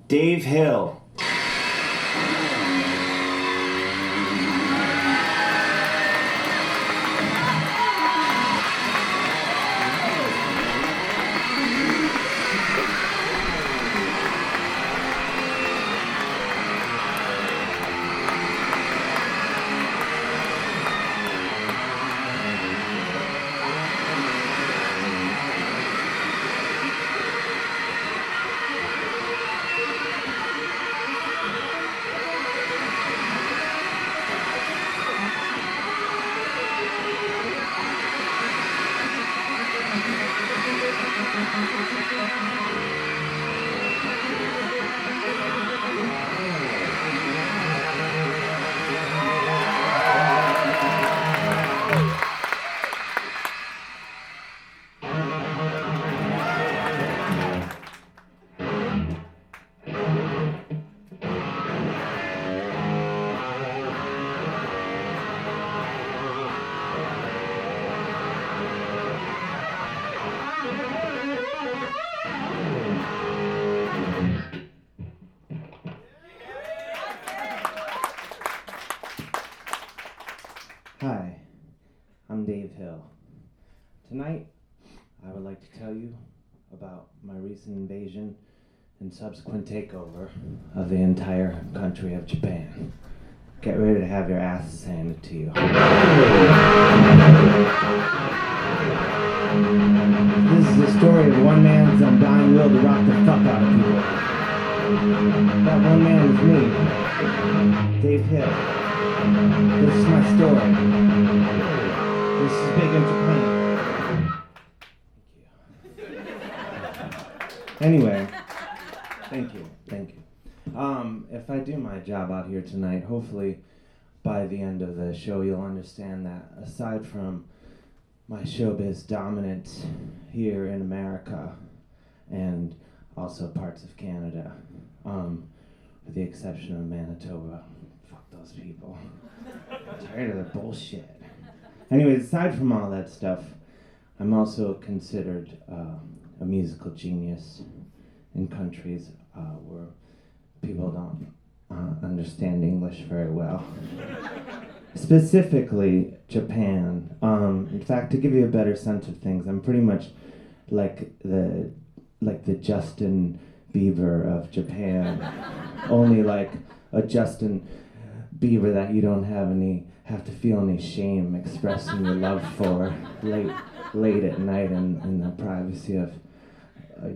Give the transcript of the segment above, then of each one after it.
Dave Hill. Hi, I'm Dave Hill. Tonight, I would like to tell you about my recent invasion and subsequent takeover of the entire country of Japan. Get ready to have your asses handed to you. This is the story of one man's undying will to rock the fuck out of people. That one man is me, Dave Hill. This is my story. This is big in Japan. Thank you. Anyway, thank you. If I do my job out here tonight, hopefully by the end of the show you'll understand that aside from my showbiz dominance here in America and also parts of Canada, with the exception of Manitoba. Those people. I'm tired of their bullshit. Anyways, aside from all that stuff, I'm also considered a musical genius in countries where people don't understand English very well. Specifically, Japan. In fact, to give you a better sense of things, I'm pretty much like the Justin Bieber of Japan. Only like a Justin Bieber that you don't have to feel any shame expressing your love for late at night in the privacy of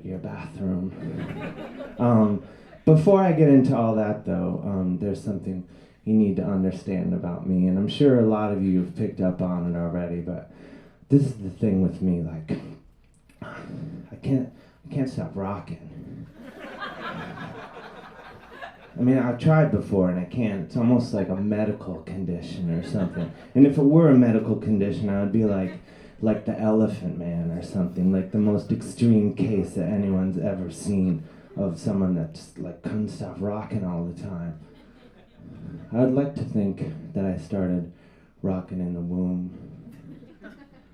your bathroom. Before I get into all that though, there's something you need to understand about me, and I'm sure a lot of you have picked up on it already, but this is the thing with me, like, I can't stop rocking. I mean, I've tried before and I can't. It's almost like a medical condition or something. And if it were a medical condition, I would be like the Elephant Man or something, like the most extreme case that anyone's ever seen of someone that just like couldn't stop rocking all the time. I'd like to think that I started rocking in the womb,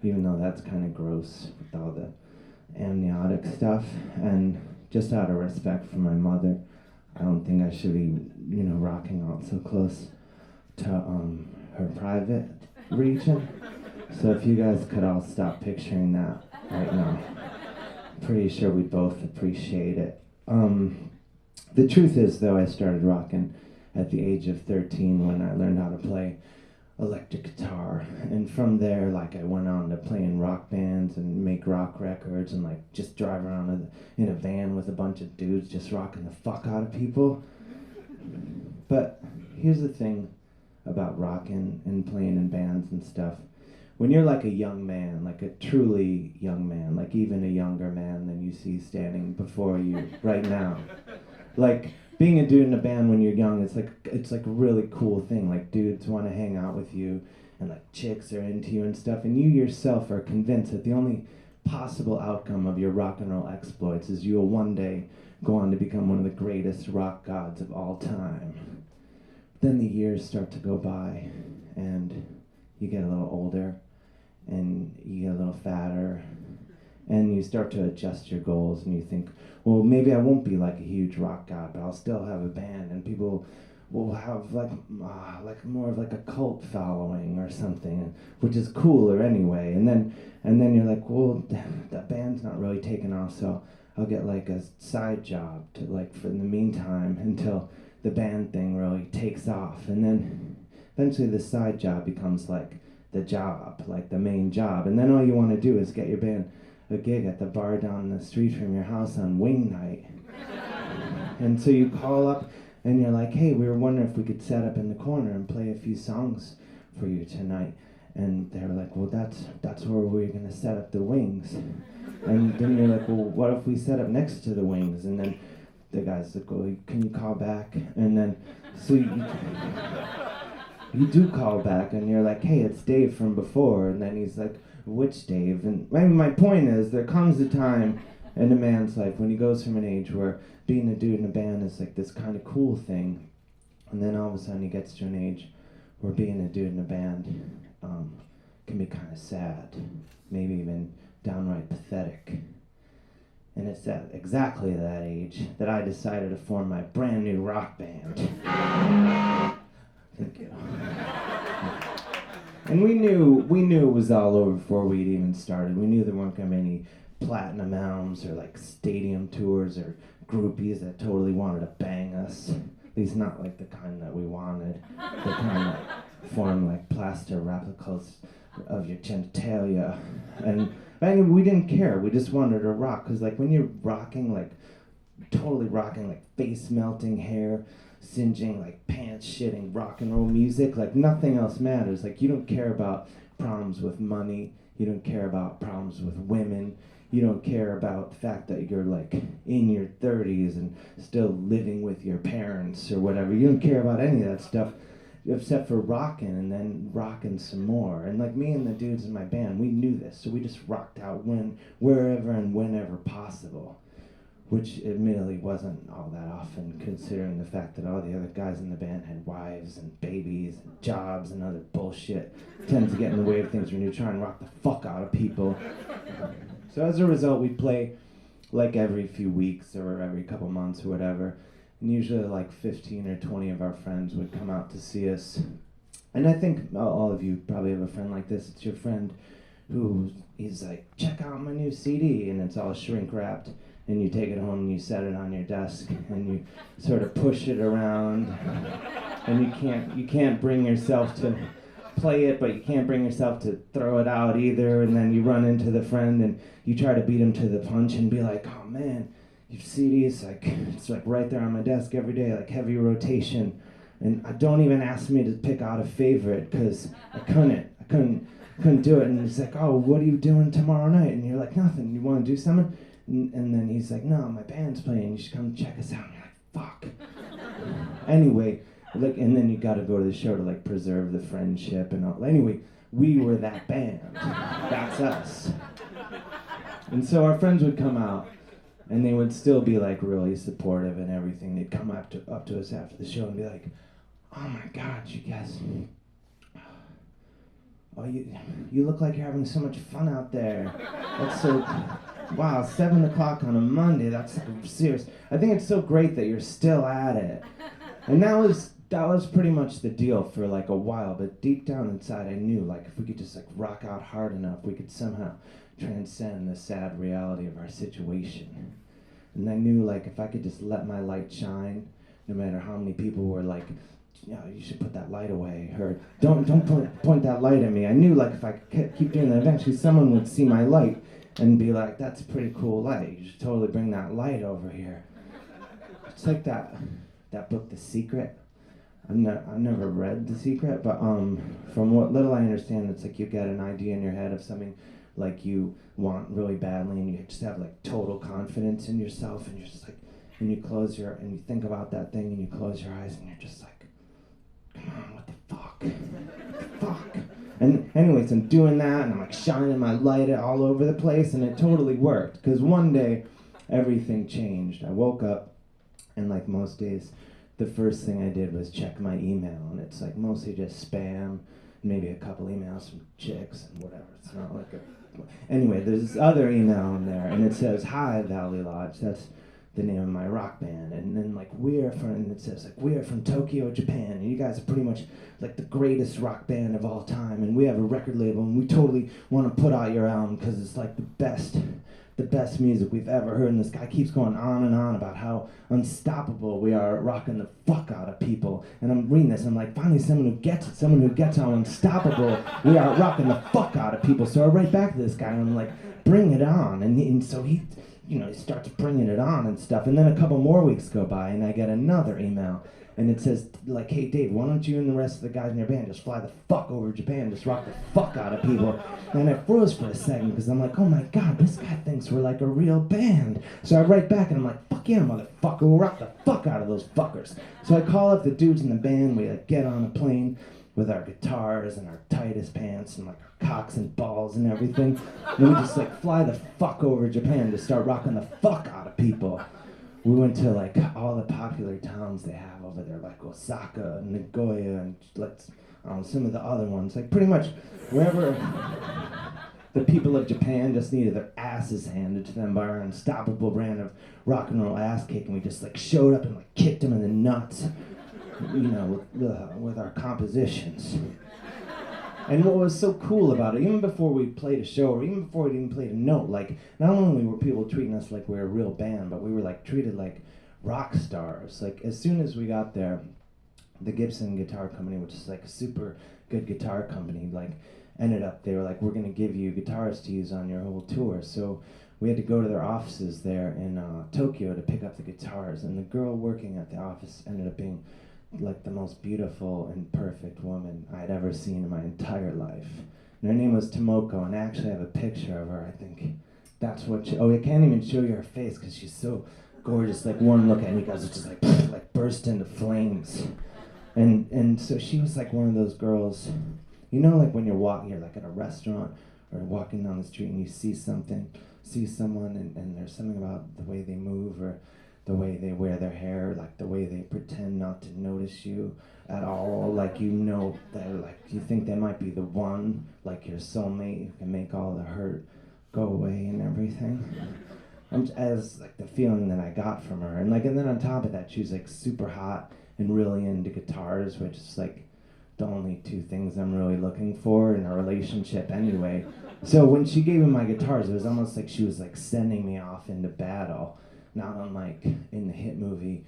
even though that's kind of gross with all the amniotic stuff. And just out of respect for my mother, I don't think I should be, rocking out so close to her private region. So if you guys could all stop picturing that right now, pretty sure we both appreciate it. The truth is, though, I started rocking at the age of 13 when I learned how to play electric guitar, and from there, I went on to play in rock bands and make rock records and just drive around in a van with a bunch of dudes just rocking the fuck out of people. But here's the thing about rocking and playing in bands and stuff. When you're a young man, a truly young man, even a younger man than you see standing before you right now, being a dude in a band when you're young, it's a really cool thing. Dudes want to hang out with you, and chicks are into you and stuff, and you yourself are convinced that the only possible outcome of your rock and roll exploits is you will one day go on to become one of the greatest rock gods of all time. Then the years start to go by, and you get a little older, and you get a little fatter, and you start to adjust your goals, and you think, well, maybe I won't be like a huge rock guy, but I'll still have a band, and people will have like more of like a cult following or something, which is cooler anyway. And then you're like, well, that band's not really taking off, so I'll get like a side job to like for in the meantime until the band thing really takes off. And then eventually the side job becomes like the job, like the main job. And then all you want to do is get your band a gig at the bar down the street from your house on wing night. And so you call up and you're like, hey, we were wondering if we could set up in the corner and play a few songs for you tonight. And they're like, well, that's where we're going to set up the wings. And then you're like, well, what if we set up next to the wings? And then the guy's like, well, can you call back? And then, so you do call back, and you're like, hey, it's Dave from before. And then he's like, which Dave? And my point is, there comes a time in a man's life when he goes from an age where being a dude in a band is like this kind of cool thing, and then all of a sudden he gets to an age where being a dude in a band can be kind of sad, maybe even downright pathetic. And it's at exactly that age that I decided to form my brand new rock band. Thank you. And we knew it was all over before we'd even started. We knew there weren't going to be any platinum albums or like stadium tours or groupies that totally wanted to bang us. At least not like the kind that we wanted. The kind that formed like plaster replicas of your genitalia. And we didn't care. We just wanted to rock. Because like when you're rocking, like totally rocking, like face melting hair, singeing, like pants shitting rock and roll music, like nothing else matters. Like you don't care about problems with money. You don't care about problems with women. You don't care about the fact that you're like in your 30s and still living with your parents or whatever. You don't care about any of that stuff except for rocking and then rocking some more. And like me and the dudes in my band, we knew this, so we just rocked out wherever and whenever possible, which admittedly wasn't all that often considering the fact that all the other guys in the band had wives and babies and jobs and other bullshit. Tends to get in the way of things when you try and rock the fuck out of people. So as a result, we'd play like every few weeks or every couple months or whatever. And usually like 15 or 20 of our friends would come out to see us. And I think all of you probably have a friend like this. It's your friend who is like, check out my new CD, and it's all shrink wrapped. And you take it home and you set it on your desk and you sort of push it around. And you can't bring yourself to play it, but you can't bring yourself to throw it out either. And then you run into the friend and you try to beat him to the punch and be like, oh man, your CD's like, it's like right there on my desk every day, like heavy rotation. And don't even ask me to pick out a favorite, because I couldn't do it. And he's like, oh, what are you doing tomorrow night? And you're like, nothing. You want to do something? And then he's like, no, my band's playing. You should come check us out. And you're like, fuck. Anyway, like, and then you got to go to the show to like preserve the friendship and all. Anyway, we were that band. That's us. And so our friends would come out, and they would still be like really supportive and everything. They'd come up to us after the show and be like, oh my God, you guys, oh, you look like you're having so much fun out there. That's so, wow, 7 o'clock on a Monday, that's like serious. I think it's so great that you're still at it. And that was pretty much the deal for like a while, but deep down inside I knew like if we could just like rock out hard enough, we could somehow transcend the sad reality of our situation. And I knew like if I could just let my light shine, no matter how many people were like, yeah, you should put that light away, or don't point that light at me. I knew like if I could keep doing that, eventually someone would see my light and be like, that's a pretty cool light. You should totally bring that light over here. It's like that book, The Secret. I've never read The Secret, but from what little I understand, it's like you get an idea in your head of something like you want really badly, and you just have like total confidence in yourself, and you're just like, and you think about that thing, and you close your eyes, and you're just like, come on, what the fuck? Fuck. And anyways, I'm doing that, and I'm like shining my light all over the place, and it totally worked, because one day, everything changed. I woke up, and like most days, the first thing I did was check my email, and it's like mostly just spam, maybe a couple emails from chicks and whatever. It's It's not like a... Anyway, there's this other email in there, and it says, "Hi, Valley Lodge." That's the name of my rock band. And then, like, and it says, like, "We are from Tokyo, Japan, and you guys are pretty much, like, the greatest rock band of all time, and we have a record label, and we totally want to put out your album because it's, like, the best music we've ever heard." And this guy keeps going on and on about how unstoppable we are at rocking the fuck out of people. And I'm reading this, and I'm like, finally someone who gets it, someone who gets how unstoppable we are at rocking the fuck out of people. So I write back to this guy, and I'm like, "Bring it on." And so he, he starts bringing it on and stuff. And then a couple more weeks go by, and I get another email. And it says, like, "Hey, Dave, why don't you and the rest of the guys in your band just fly the fuck over Japan, just rock the fuck out of people?" And I froze for a second, because I'm like, oh my god, this guy thinks we're like a real band. So I write back, and I'm like, "Fuck yeah, motherfucker, we'll rock the fuck out of those fuckers." So I call up the dudes in the band, we like get on a plane with our guitars and our tightest pants and like our cocks and balls and everything. And we just like fly the fuck over Japan to start rocking the fuck out of people. We went to like all the popular towns they have over there, like Osaka and Nagoya and like some of the other ones. Like pretty much wherever the people of Japan just needed their asses handed to them by our unstoppable brand of rock and roll ass kicking. We just like showed up and like kicked them in the nuts, with our compositions. And what was so cool about it, even before we played a show, or even before we even played a note, like, not only were people treating us like we were a real band, but we were, like, treated like rock stars. Like, as soon as we got there, the Gibson Guitar Company, which is, like, a super good guitar company, like, they were like, "We're going to give you guitarists to use on your whole tour." So we had to go to their offices there in Tokyo to pick up the guitars, and the girl working at the office ended up being like the most beautiful and perfect woman I'd ever seen in my entire life. And her name was Tomoko, and I actually have a picture of her. I think that's what I can't even show you her face because she's so gorgeous. Like one look at me, guys, it's just like burst into flames. And so she was like one of those girls, like when you're like at a restaurant or walking down the street and you see someone and there's something about the way they move or the way they wear their hair, like the way they pretend not to notice you at all, like that, like you think they might be the one, like your soulmate who can make all the hurt go away and everything. As like the feeling that I got from her, and then on top of that, she was like super hot and really into guitars, which is like the only two things I'm really looking for in a relationship anyway. So when she gave me my guitars, it was almost like she was like sending me off into battle. Not unlike in the hit movie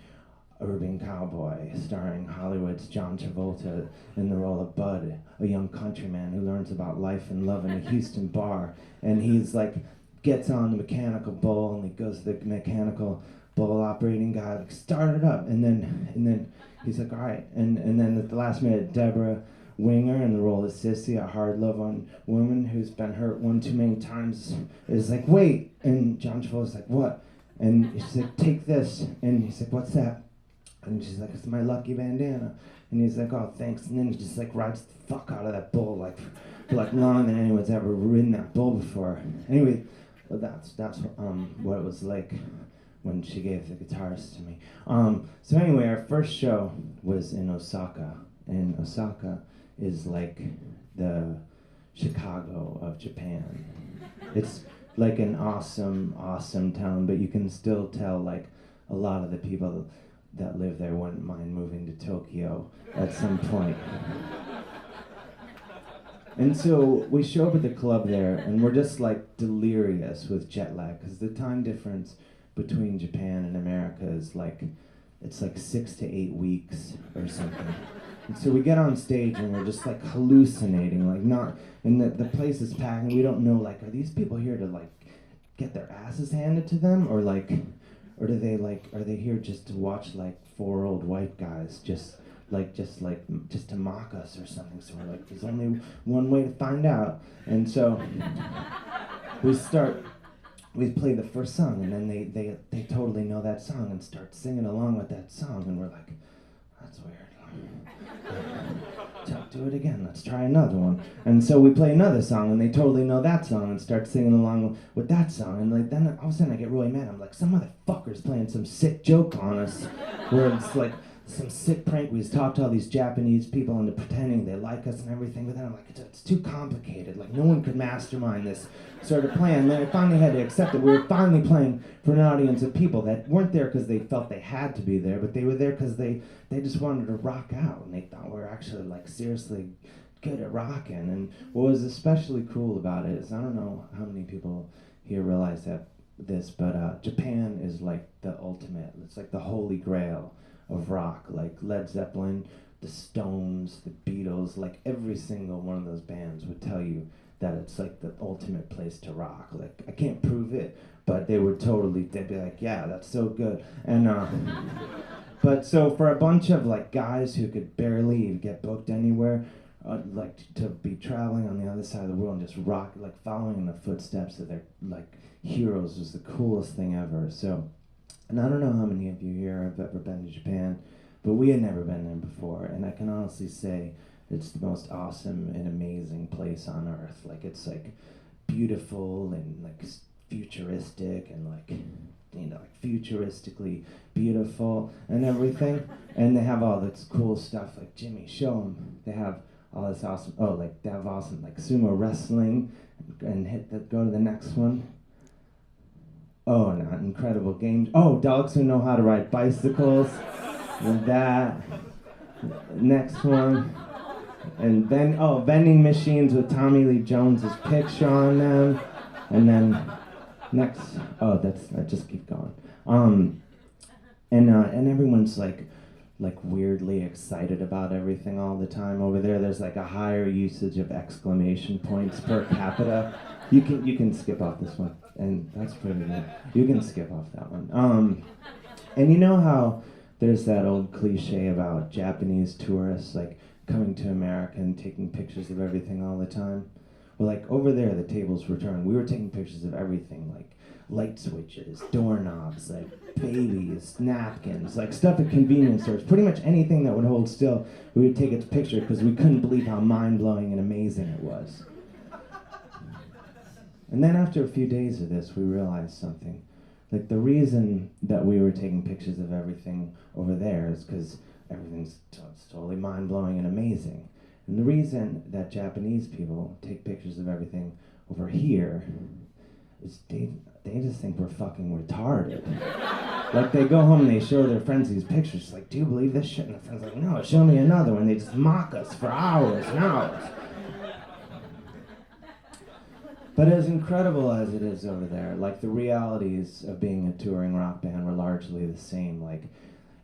Urban Cowboy, starring Hollywood's John Travolta in the role of Bud, a young countryman who learns about life and love in a Houston bar. And he's like, gets on the mechanical bull, and he goes to the mechanical bull operating guy, like, "Start it up." And then he's like, "All right." And then at the last minute, Deborah Winger in the role of Sissy, a hard love on woman who's been hurt one too many times, is like, "Wait." And John Travolta's like, "What?" And she's like, "Take this." And he's like, "What's that?" And she's like, "It's my lucky bandana." And he's like, "Oh, thanks." And then he just like rides the fuck out of that bull, like for like longer than anyone's ever ridden that bull before. Anyway, well, that's what it was like when she gave the guitars to me. So anyway, our first show was in Osaka, and Osaka is like the Chicago of Japan. It's like an awesome town, but you can still tell like a lot of the people that live there wouldn't mind moving to Tokyo at some point. And so we show up at the club there, and we're just like delirious with jet lag, because the time difference between Japan and America is like, it's like 6 to 8 weeks or something. And so we get on stage and we're just like hallucinating, like not, and the place is packed and we don't know, like, are these people here to like get their asses handed to them, or are they here just to watch like 4 old white guys just to mock us or something? So we're like, there's only one way to find out. And so we play the first song, and then they totally know that song and start singing along with that song, and we're like, that's weird. Do it again, let's try another one. And so we play another song, and they totally know that song and start singing along with that song. And like then all of a sudden I get really mad. I'm like, some motherfucker's playing some sick joke on us, where it's like some sick prank. We just talked to all these Japanese people into pretending they like us and everything, but then I'm like, it's too complicated. Like, no one could mastermind this sort of plan. Then I finally had to accept it. We were finally playing for an audience of people that weren't there because they felt they had to be there, but they were there because they just wanted to rock out, and they thought we were actually, like, seriously good at rocking. And what was especially cool about it is, I don't know how many people here realize this, but Japan is like the ultimate. It's like the holy grail of rock. Like Led Zeppelin, the Stones, the Beatles, like every single one of those bands would tell you that it's like the ultimate place to rock. Like, I can't prove it, but they'd be like, yeah, that's so good. And but so for a bunch of like guys who could barely get booked anywhere, like to be traveling on the other side of the world and just rock, like following in the footsteps of their like heroes, was the coolest thing ever. So, and I don't know how many of you here have ever been to Japan, but we had never been there before, and I can honestly say it's the most awesome and amazing place on earth. Like, it's like beautiful and like futuristic and like, you know, like futuristically beautiful and everything. And they have all this cool stuff. Like, Jimmy, show them. They have all this awesome. Oh, like they have awesome like sumo wrestling, and go to the next one. Oh, not incredible games. Oh, dogs who know how to ride bicycles. And that. Next one. And then, vending machines with Tommy Lee Jones's picture on them. And then next, I just keep going. And everyone's like weirdly excited about everything all the time over there. There's like a higher usage of exclamation points per capita. You can skip off this one, and that's pretty good. You can skip off that one. And you know how there's that old cliche about Japanese tourists like coming to America and taking pictures of everything all the time? Well, like over there, the tables were turned. We were taking pictures of everything, like light switches, doorknobs, like babies, napkins, like stuff at convenience stores. Pretty much anything that would hold still, we would take its picture because we couldn't believe how mind-blowing and amazing it was. And then after a few days of this, we realized something. Like, the reason that we were taking pictures of everything over there is because everything's totally mind-blowing and amazing. And the reason that Japanese people take pictures of everything over here is they just think we're fucking retarded. Like, they go home and they show their friends these pictures, like, do you believe this shit? And the friend's like, no, show me another one. They just mock us for hours and hours. But as incredible as it is over there, like, the realities of being a touring rock band were largely the same. Like,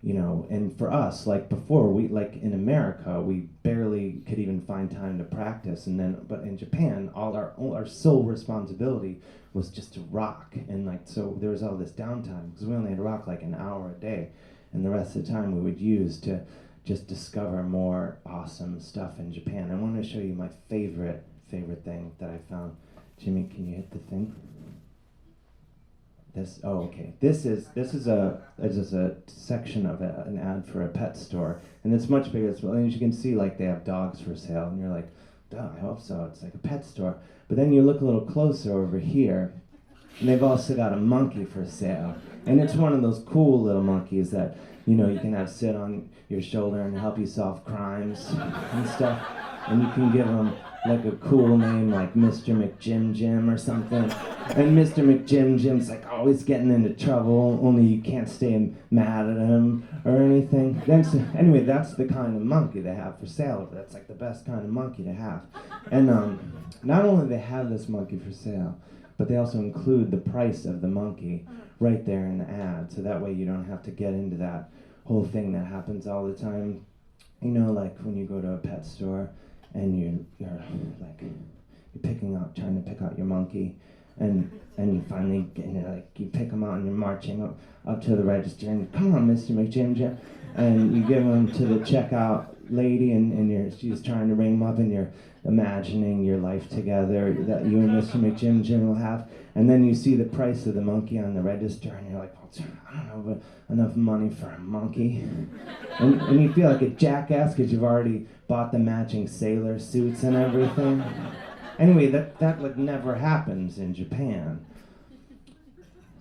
you know, and for us, like before, we, like in America, we barely could even find time to practice. But in Japan, all our sole responsibility was just to rock. And like, so there was all this downtime because we only had to rock like an hour a day. And the rest of the time we would use to just discover more awesome stuff in Japan. I want to show you my favorite thing that I found. Jimmy, can you hit the thing? Okay. This is a section of an ad for a pet store, and it's much bigger. And as you can see, like, they have dogs for sale, and you're like, duh, I hope so. It's like a pet store. But then you look a little closer over here, and they've also got a monkey for sale, and it's one of those cool little monkeys that, you know, you can have sit on your shoulder and help you solve crimes and stuff, and you can give them like a cool name like Mr. McJim or something. And Mr. McJim's like always getting into trouble, only you can't stay mad at him or anything. Anyway, that's the kind of monkey they have for sale. That's like the best kind of monkey to have. And not only do they have this monkey for sale, but they also include the price of the monkey right there in the ad. So that way you don't have to get into that whole thing that happens all the time. You know, like when you go to a pet store, and you're trying to pick out your monkey, and you finally you pick him out and you're marching up to the register and come on, Mr. McJim, and you give him to the checkout lady, and she's trying to ring him up, and you're imagining your life together that you and Mr. McJim will have, and then you see the price of the monkey on the register, and you're like, well, I don't have enough money for a monkey, and you feel like a jackass because you've already bought the matching sailor suits and everything. Anyway, that like never happens in Japan.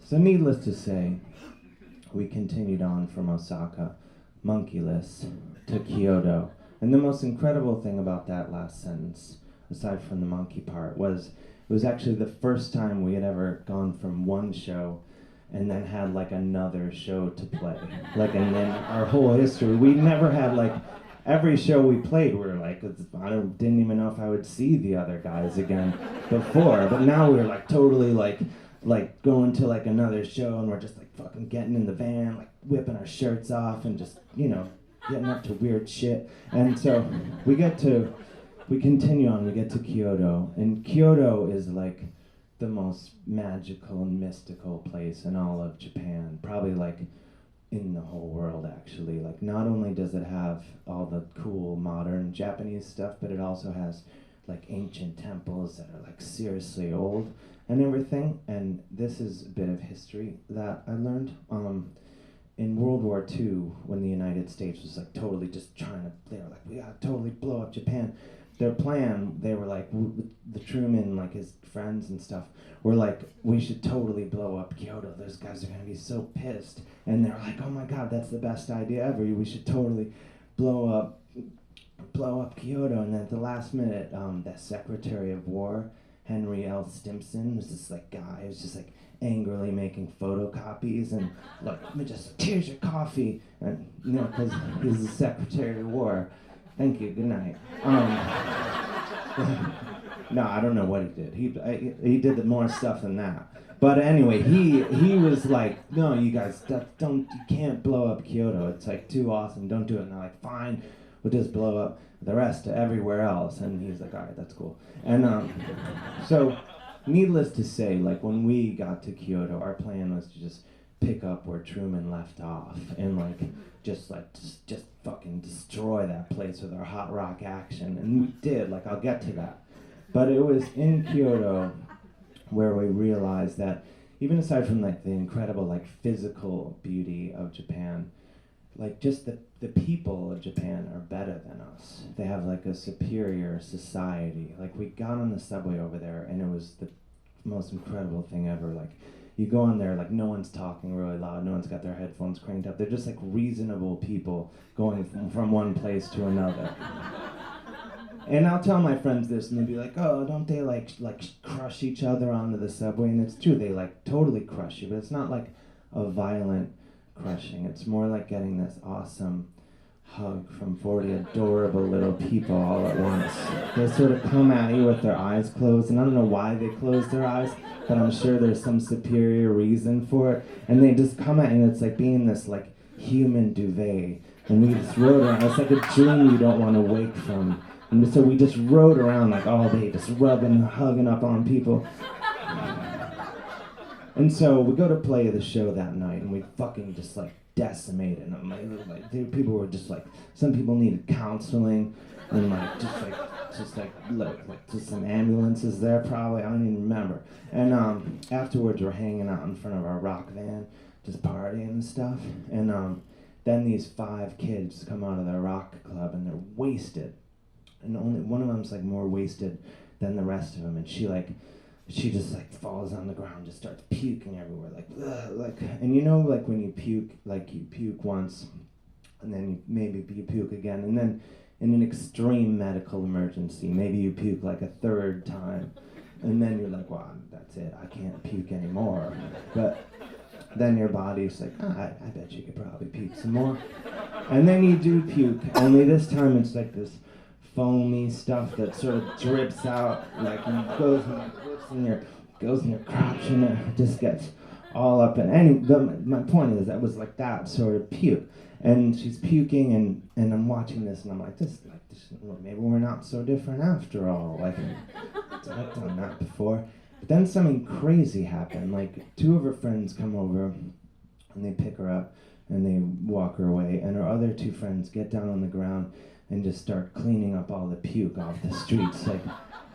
So needless to say, we continued on from Osaka monkeyless to Kyoto. And the most incredible thing about that last sentence, aside from the monkey part, was it was actually the first time we had ever gone from one show and then had like another show to play. Like, and then our whole history, we never had like, every show we played, we were like, didn't even know if I would see the other guys again before. But now we were like totally like going to like another show, and we're just like fucking getting in the van, like whipping our shirts off and just, you know, getting up to weird shit. And so we continue on, we get to Kyoto, and Kyoto is like the most magical and mystical place in all of Japan, probably like in the whole world actually. Like, not only does it have all the cool modern Japanese stuff, but it also has like ancient temples that are like seriously old and everything. And this is a bit of history that I learned. In World War II, when the United States was like totally just trying to, they were like, we gotta totally blow up Japan. Their plan, they were like, the Truman, like his friends and stuff, were like, we should totally blow up Kyoto. Those guys are gonna be so pissed. And they're like, oh my God, that's the best idea ever. We should totally blow up Kyoto. And then at the last minute, the Secretary of War, Henry L. Stimson, was this like guy who was just like angrily making photocopies and like, here's your coffee, and you know, because he's the Secretary of War. Thank you. Good night. No, I don't know what he did. He did more stuff than that. But anyway, he was like, no, you guys, you can't blow up Kyoto. It's like too awesome. Don't do it. And they're like, fine, we'll just blow up the rest everywhere else. And he's like, all right, that's cool. And so, needless to say, like when we got to Kyoto, our plan was to just pick up where Truman left off and like just fucking destroy that place with our hot rock action. And we did. Like, I'll get to that. But it was in Kyoto where we realized that even aside from like the incredible like physical beauty of Japan, like just the people of Japan are better than us. They have like a superior society. Like, we got on the subway over there and it was the most incredible thing ever. Like, you go on there, like no one's talking really loud, no one's got their headphones cranked up. They're just like reasonable people going from one place to another. And I'll tell my friends this, and they'll be like, oh, don't they like crush each other onto the subway? And it's true, they like totally crush you, but it's not like a violent crushing. It's more like getting this awesome hug from 40 adorable little people all at once. They sort of come at you with their eyes closed, and I don't know why they close their eyes, but I'm sure there's some superior reason for it. And they just come at you, and it's like being in this like human duvet. And we just rode around. It's like a dream you don't want to wake from. And so we just rode around like all day, just rubbing, hugging up on people. And so we go to play the show that night, and we fucking just like decimated. And people were just like, some people needed counseling, and like just some ambulances there probably. I don't even remember. And afterwards we're hanging out in front of our rock van, just partying and stuff. And then these 5 kids come out of their rock club, and they're wasted. And only one of them's like more wasted than the rest of them, and she just like falls on the ground, just starts puking everywhere, like, and you know, like when you puke, like you puke once, and then maybe you puke again, and then in an extreme medical emergency, maybe you puke like a 3rd time, and then you're like, well, that's it, I can't puke anymore. But then your body's like, I bet you could probably puke some more, and then you do puke, only this time it's like this foamy stuff that sort of drips out, like, and goes in your crotch, and it just gets all up. And my point is, that was like that sort of puke. And she's puking, and I'm watching this, and I'm like, this, maybe we're not so different after all. Like, I've done that before. But then something crazy happened. Like, 2 of her friends come over, and they pick her up, and they walk her away. And her other 2 friends get down on the ground and just start cleaning up all the puke off the streets, like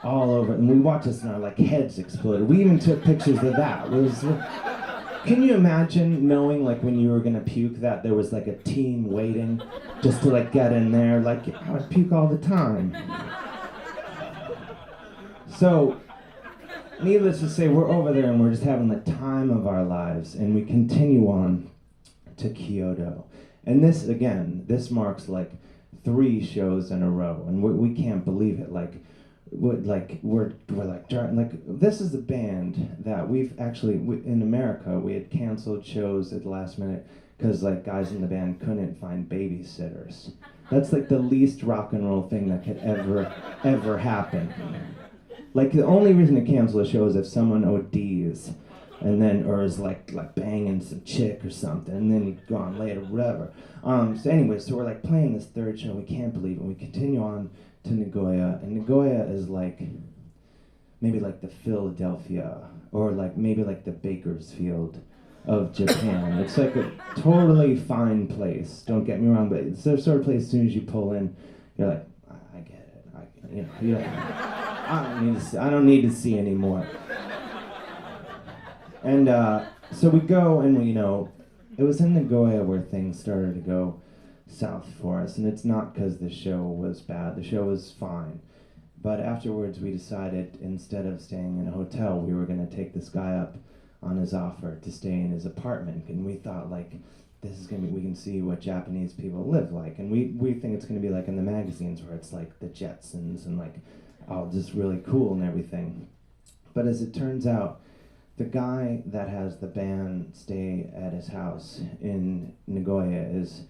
all over. And we watched this, and our like heads exploded. We even took pictures of that. Can you imagine knowing, like, when you were gonna puke, that there was like a team waiting just to like get in there? Like, I would puke all the time. So, needless to say, we're over there and we're just having the time of our lives, and we continue on to Kyoto. And this marks like 3 shows in a row, and we can't believe it. We're like this is the band that we've actually in America we had canceled shows at the last minute because like guys in the band couldn't find babysitters. That's like the least rock and roll thing that could ever happen. Like the only reason to cancel a show is if someone ODs, and then or is like banging some chick or something, and then he'd go on late or whatever. So anyway, so we're like playing this 3rd show, we can't believe it. We continue on to Nagoya, and Nagoya is like maybe like the Philadelphia or like maybe like the Bakersfield of Japan. It's like a totally fine place. Don't get me wrong, but it's the sort of place. As soon as you pull in, you're like, I get it. I don't need to see anymore. And so we go, and it was in Nagoya where things started to go south for us. And it's not because the show was bad. The show was fine. But afterwards, we decided instead of staying in a hotel, we were going to take this guy up on his offer to stay in his apartment. And we thought, like, this is going to be, we can see what Japanese people live like. And we think it's going to be like in the magazines where it's like the Jetsons and like, all just really cool and everything. But as it turns out, the guy that has the band stay at his house in Nagoya is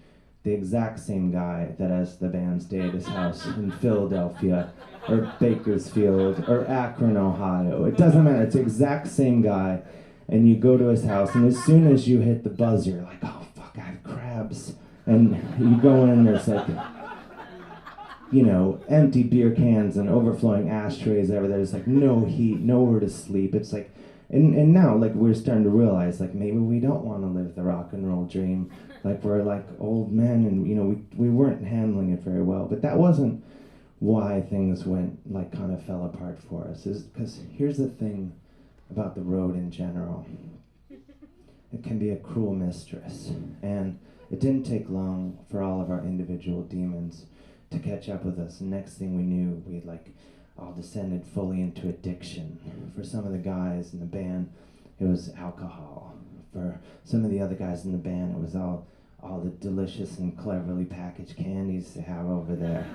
the exact same guy that has the band stay at his house in Philadelphia or Bakersfield or Akron, Ohio. It doesn't matter. It's the exact same guy. And you go to his house, and as soon as you hit the buzzer, you're like, oh, fuck, I have crabs. And you go in, and there's like, empty beer cans and overflowing ashtrays everywhere. There's like no heat, nowhere to sleep. It's like, and now like we're starting to realize like maybe we don't want to live the rock and roll dream. Like we're like old men, and we weren't handling it very well. But that wasn't why things went like kind of fell apart for us. Is because here's the thing about the road in general. It can be a cruel mistress, and it didn't take long for all of our individual demons to catch up with us. And next thing we knew, we had like all descended fully into addiction. For some of the guys in the band, it was alcohol. For some of the other guys in the band, it was all the delicious and cleverly packaged candies they have over there.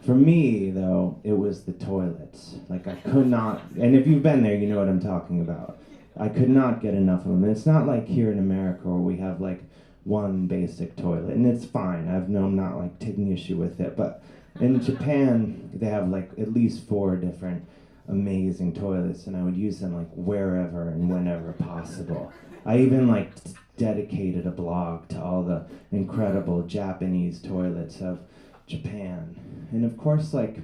For me, though, it was the toilets. Like, I could not, and if you've been there, you know what I'm talking about. I could not get enough of them. And it's not like here in America where we have, like, one basic toilet. And it's fine. I'm not, like, taking issue with it. But in Japan, they have, like, at least 4 different amazing toilets. And I would use them, like, wherever and whenever possible. I even, like, dedicated a blog to all the incredible Japanese toilets of Japan. And of course, like,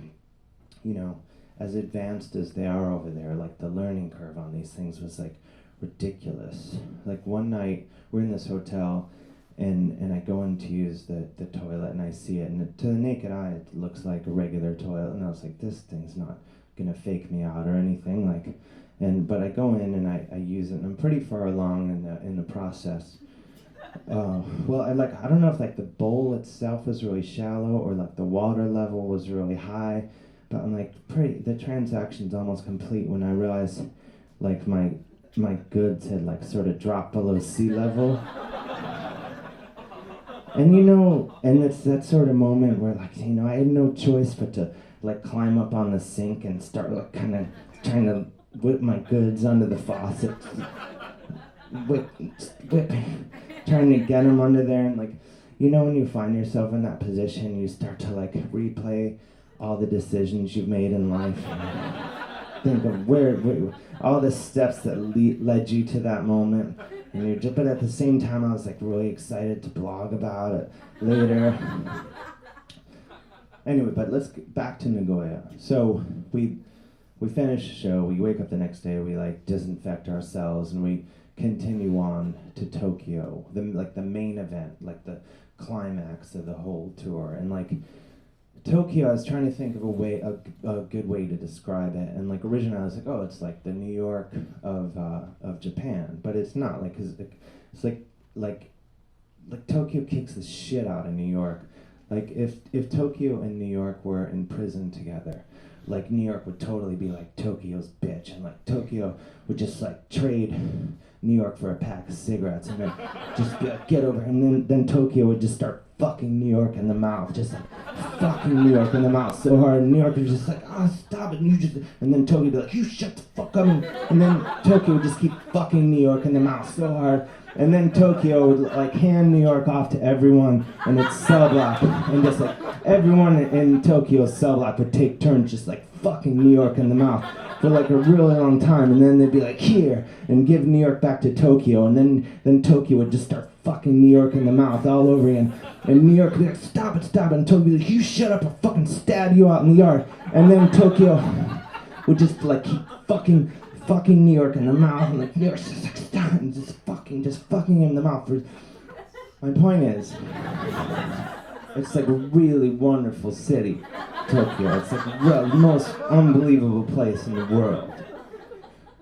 as advanced as they are over there, like the learning curve on these things was like ridiculous. Like one night we're in this hotel and I go in to use the toilet and I see it, and to the naked eye it looks like a regular toilet, and I was like, this thing's not gonna fake me out or anything, like, but I go in and I use it, and I'm pretty far along in the process. Well, I don't know if like the bowl itself was really shallow or like the water level was really high, but I'm like the transaction's almost complete when I realized like my goods had like sort of dropped below sea level. And and it's that sort of moment where like, I had no choice but to like climb up on the sink and start like kind of trying to whip my goods under the faucet. Whip, trying to get them under there, and like, when you find yourself in that position, you start to like replay all the decisions you've made in life. Think of where all the steps that led you to that moment, and but at the same time, I was like really excited to blog about it later. Anyway, but let's get back to Nagoya. So we finish the show. We wake up the next day. We like disinfect ourselves, and we continue on to Tokyo, the main event, like the climax of the whole tour. And like Tokyo, I was trying to think of a good way to describe it. And like originally I was like, oh, it's like the New York of Japan, but it's not. Like, 'cause it's like Tokyo kicks the shit out of New York. Like if Tokyo and New York were in prison together, like New York would totally be like Tokyo's bitch, and like Tokyo would just like trade New York for a pack of cigarettes, and then just be like, get over here. And then Tokyo would just start fucking New York in the mouth, just like fucking New York in the mouth so hard. And New York was just like, oh, stop it. And then Tokyo would be like, you shut the fuck up. And then Tokyo would just keep fucking New York in the mouth so hard. And then Tokyo would like hand New York off to everyone in its cell block, and just like everyone in Tokyo's cell block would take turns just like fucking New York in the mouth for like a really long time, and then they'd be like, here, and give New York back to Tokyo, and then Tokyo would just start fucking New York in the mouth all over again, and New York would be like, stop it, and Tokyo would be like, you shut up or fucking stab you out in the yard, and then Tokyo would just like keep fucking New York in the mouth, and like New York's just like, stop, and just fucking him in the mouth. My point is, it's like a really wonderful city, Tokyo. It's like the most unbelievable place in the world.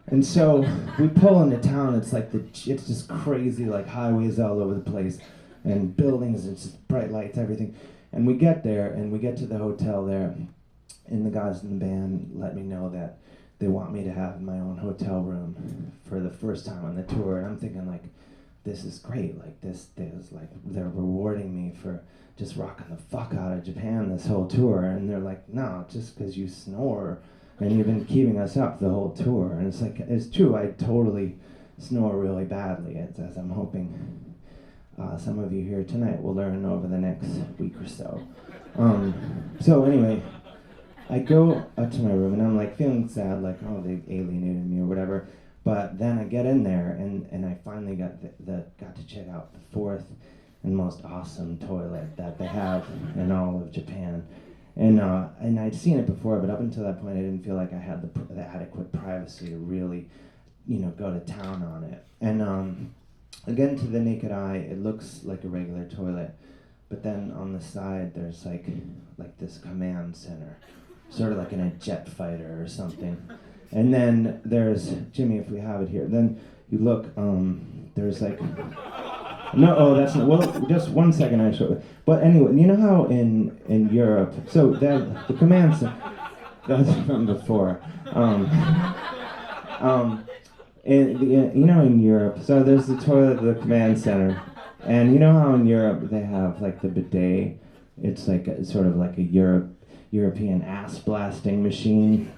And so we pull into town. It's like it's just crazy, like highways all over the place, and buildings. It's just bright lights, everything. And we get there, and we get to the hotel there, and the guys in the band let me know that they want me to have my own hotel room for the first time on the tour. And I'm thinking like, this is great. Like this is like they're rewarding me for just rocking the fuck out of Japan this whole tour. And they're like, no, just because you snore and you've been keeping us up the whole tour. And it's like, it's true, I totally snore really badly, as I'm hoping some of you here tonight will learn over the next week or so. So anyway, I go up to my room and I'm like feeling sad, like, oh, they alienated me or whatever. But then I get in there and I finally got to check out the fourth and most awesome toilet that they have in all of Japan. And I'd seen it before, but up until that point I didn't feel like I had the adequate privacy to really, go to town on it. And again, to the naked eye, it looks like a regular toilet, but then on the side there's like this command center, sort of like in a jet fighter or something. And then there's, Jimmy, if we have it here, then you look, there's like, no, oh, that's not, well, just 1 second I show it. But anyway, you know how in Europe, so the command center, that's from before. In Europe, so there's the toilet at the command center, and you know how in Europe they have like the bidet? It's like sort of like a European ass blasting machine.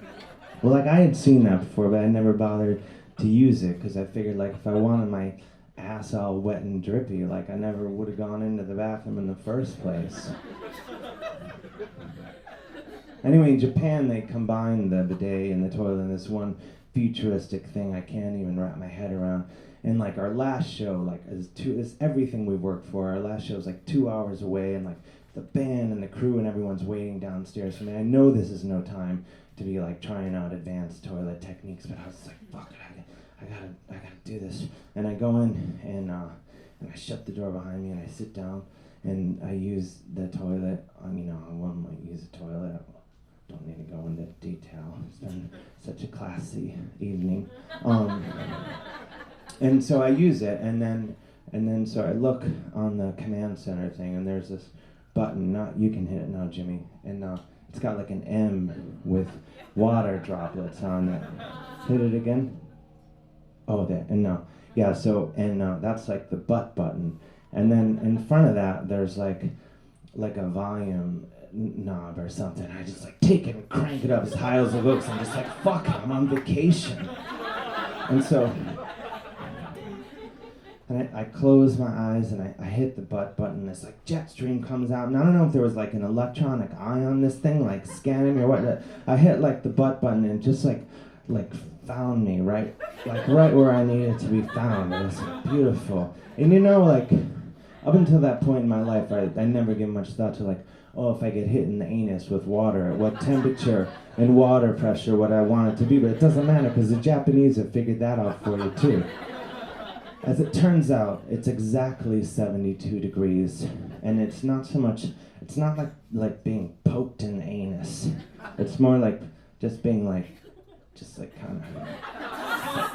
Well, like I had seen that before, but I never bothered to use it because I figured like if I wanted my ass all wet and drippy, like I never would have gone into the bathroom in the first place. Anyway, in Japan they combined the bidet and the toilet in this one futuristic thing I can't even wrap my head around. And like our last show, like is everything we've worked for. Our last show is like 2 hours away, and like the band and the crew and everyone's waiting downstairs for me. I know this is no time to be like trying out advanced toilet techniques, but I was like, fuck it, I gotta do this. And I go in and I shut the door behind me and I sit down and I use the toilet. One might use a toilet. I don't need to go into detail. It's been such a classy evening. And so I use it, and then so I look on the command center thing, and there's this button. You can hit it now, Jimmy. And it's got like an M with water droplets on it. Hit it again. Oh, there. And no. Yeah. So that's like the butt button, and then in front of that there's like a volume knob or something. I just like take it and crank it up as high as it looks. I'm just like, fuck it, I'm on vacation. And so. And I close my eyes and I hit the butt button. This like jet stream comes out, and I don't know if there was like an electronic eye on this thing, like scanning me or what. I hit like the butt button and just like found me right where I needed to be found. It was beautiful. And like up until that point in my life, I never gave much thought to like, oh, if I get hit in the anus with water, at what temperature and water pressure would I want it to be? But it doesn't matter because the Japanese have figured that out for you too. As it turns out, it's exactly 72 degrees, and it's not like being poked in the anus. It's more like just being like kind of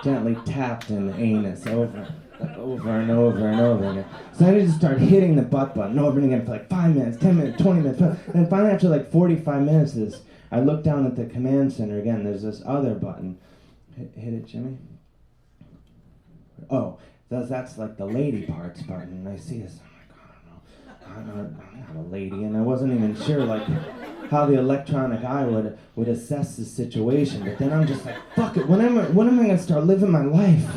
gently tapped in the anus over and over and over again. So I just start hitting the butt button over and again for like 5 minutes, 10 minutes, 20 minutes, and finally after like 45 minutes, I look down at the command center again. There's this other button. Hit it, Jimmy. oh, that's like the lady parts button. And I see this, I'm like, I don't know, I'm not a lady, and I wasn't even sure like how the electronic eye would assess the situation. But then I'm just like, fuck it, when am I gonna start living my life?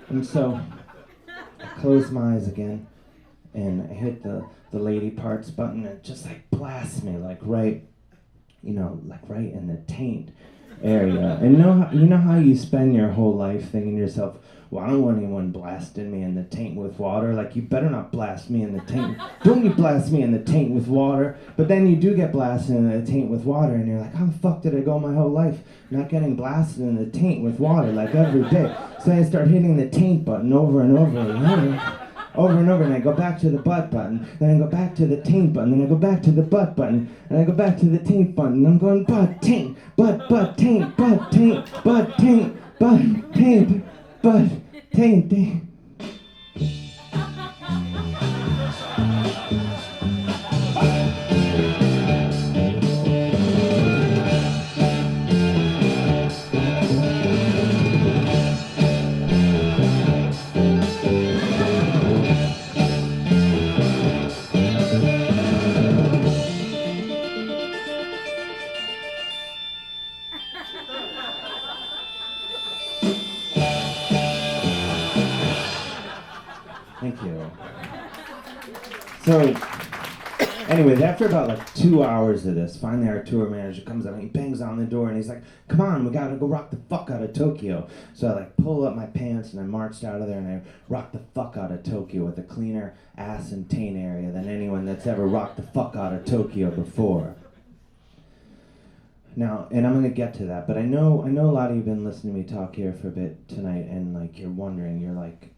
And so I closed my eyes again, and I hit the lady parts button, and it just like blasts me like right, like right in the taint area. And you know how you spend your whole life thinking to yourself, well, I don't want anyone blasting me in the taint with water. Like, you better not blast me in the taint. Don't you blast me in the taint with water. But then you do get blasted in the taint with water, and you're like, how the fuck did I go my whole life not getting blasted in the taint with water, like every day? So I start hitting the taint button over and over and over, and I go back to the butt button, then I go back to the taint button, then I go back to the butt button, and I go back to the taint button, and I'm going butt, taint, butt, taint, butt, taint, butt, taint, butt, taint, butt, taint, taint. Thank you. So, anyways, after about like 2 hours of this, finally our tour manager comes up and he bangs on the door and he's like, come on, we gotta go rock the fuck out of Tokyo. So I like pull up my pants and I marched out of there and I rocked the fuck out of Tokyo with a cleaner ass and taint area than anyone that's ever rocked the fuck out of Tokyo before. Now, and I'm gonna get to that, but I know a lot of you have been listening to me talk here for a bit tonight, and like you're wondering, you're like,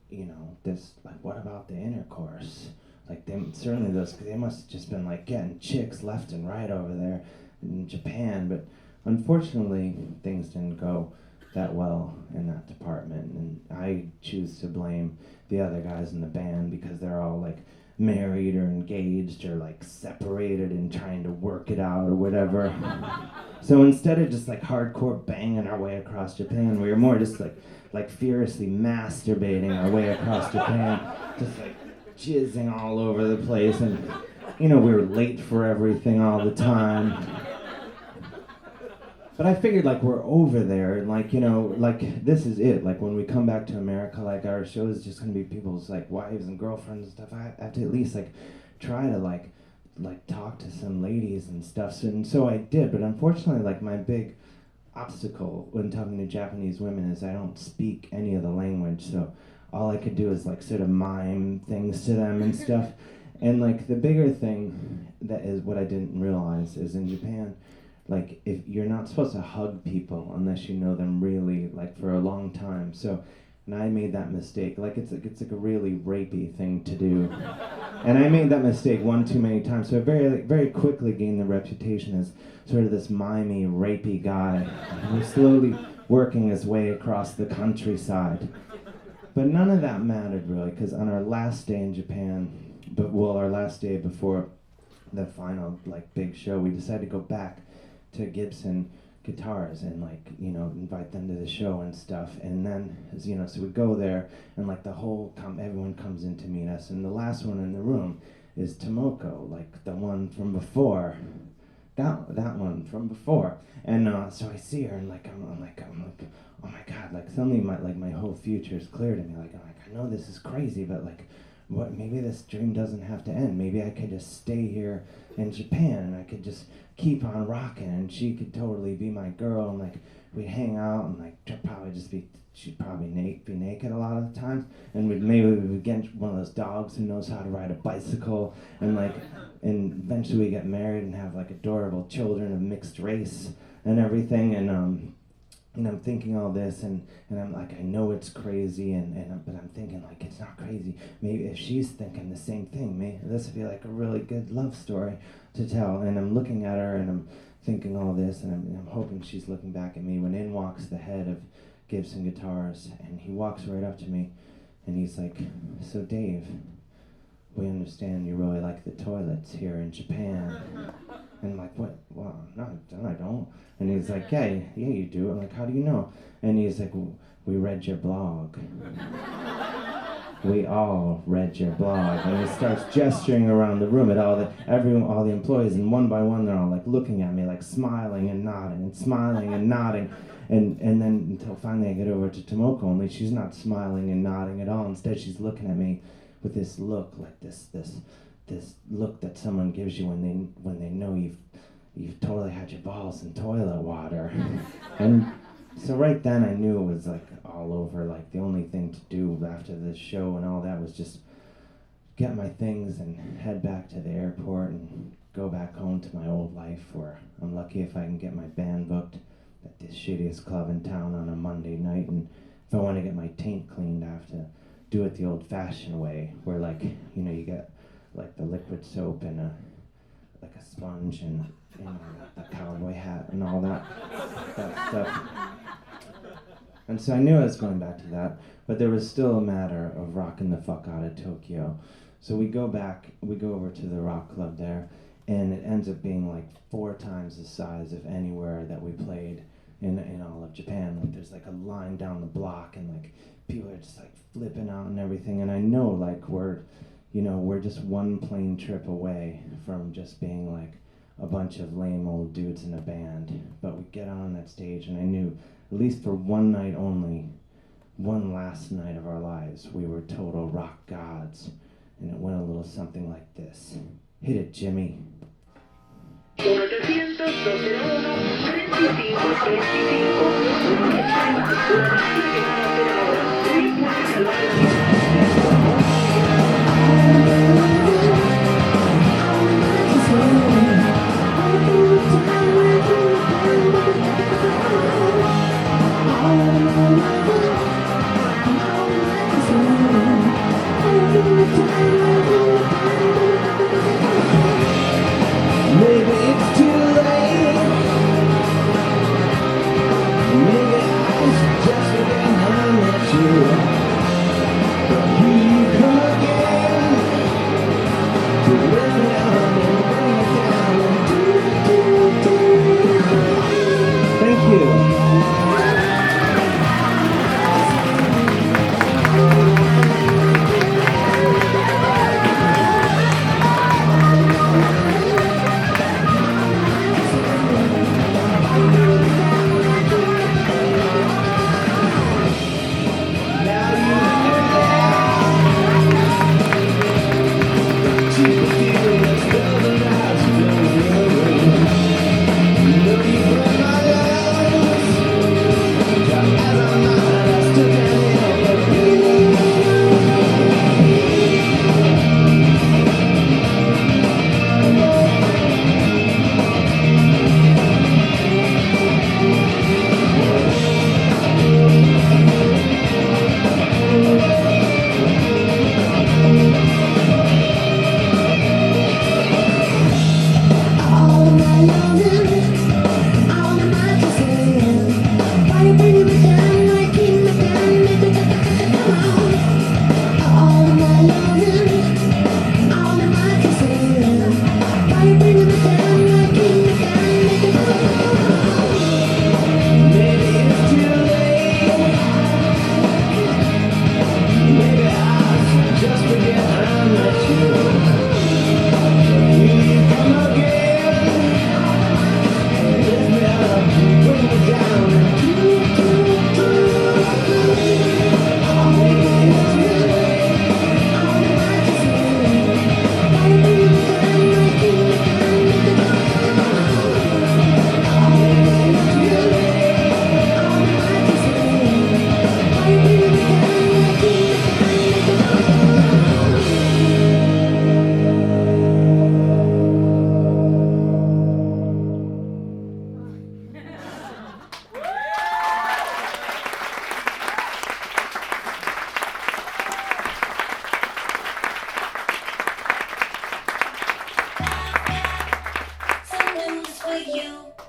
this, like, what about the intercourse? Like, certainly they must have just been like getting chicks left and right over there in Japan, but unfortunately things didn't go that well in that department, and I choose to blame the other guys in the band because they're all like married or engaged or like separated and trying to work it out or whatever. So instead of just like hardcore banging our way across Japan, we were more just like furiously masturbating our way across Japan, just like jizzing all over the place, and we were late for everything all the time. But I figured like we're over there, and like this is it. Like when we come back to America, like our show is just gonna be people's like wives and girlfriends and stuff. I have to at least like try to like talk to some ladies and stuff. And so I did, but unfortunately like my big obstacle when talking to Japanese women is I don't speak any of the language, so all I could do is like sort of mime things to them and stuff. And like the bigger thing that is what I didn't realize is in Japan, like if you're not supposed to hug people unless you know them really like for a long time. So, and I made that mistake. Like it's like a really rapey thing to do, and I made that mistake one too many times. So I very quickly gained the reputation as sort of this mimey, rapey guy who's slowly working his way across the countryside. But none of that mattered really, because on our last day in Japan, our last day before the final like big show, we decided to go back to Gibson Guitars and invite them to the show and stuff. And then so we go there and like everyone comes in to meet us, and the last one in the room is Tomoko, like the one from before, that one from before. And so I see her and I'm like oh my god, like suddenly my whole future is clear to me. Like I'm like, I know this is crazy, but like what, maybe this dream doesn't have to end. Maybe I could just stay here in Japan and I could just keep on rocking, and she could totally be my girl, and like we'd hang out and like she'd probably be naked a lot of the times, and we'd get one of those dogs who knows how to ride a bicycle, and eventually we get married and have like adorable children of mixed race and everything. And I'm thinking all this, and I'm like, I know it's crazy, but I'm thinking like it's not crazy. Maybe if she's thinking the same thing, maybe this would be like a really good love story to tell. And I'm looking at her and I'm thinking all this, and I'm hoping she's looking back at me when in walks the head of Gibson Guitars, and he walks right up to me and he's like, so Dave, we understand you really like the toilets here in Japan. And I'm like, what? Well, no, I don't. And he's like, yeah, you do. I'm like, how do you know? And he's like, we read your blog. We all read your blog. And he starts gesturing around the room at all the employees, and one by one they're all like looking at me, like smiling and nodding and smiling and nodding. And then until finally I get over to Tomoko, only she's not smiling and nodding at all. Instead she's looking at me with this look, like this look that someone gives you when they know you've totally had your balls in toilet water. And so right then I knew it was like all over. Like the only thing to do after the show and all that was just get my things and head back to the airport and go back home to my old life, where I'm lucky if I can get my band booked at the shittiest club in town on a Monday night. And if I want to get my taint cleaned, I have to do it the old-fashioned way, where like, you know, you get like the liquid soap and a sponge and a cowboy hat and all that stuff. And so I knew I was going back to that, but there was still a matter of rocking the fuck out of Tokyo. So we go over to the rock club there, and it ends up being like 4 times the size of anywhere that we played in all of Japan. Like there's like a line down the block, and like people are just like flipping out and everything. And I know like we're just one plane trip away from just being like a bunch of lame old dudes in a band. But we get on that stage, and I knew, at least for one night only, one last night of our lives, we were total rock gods. And it went a little something like this. Hit it, Jimmy. 1-800-201-3535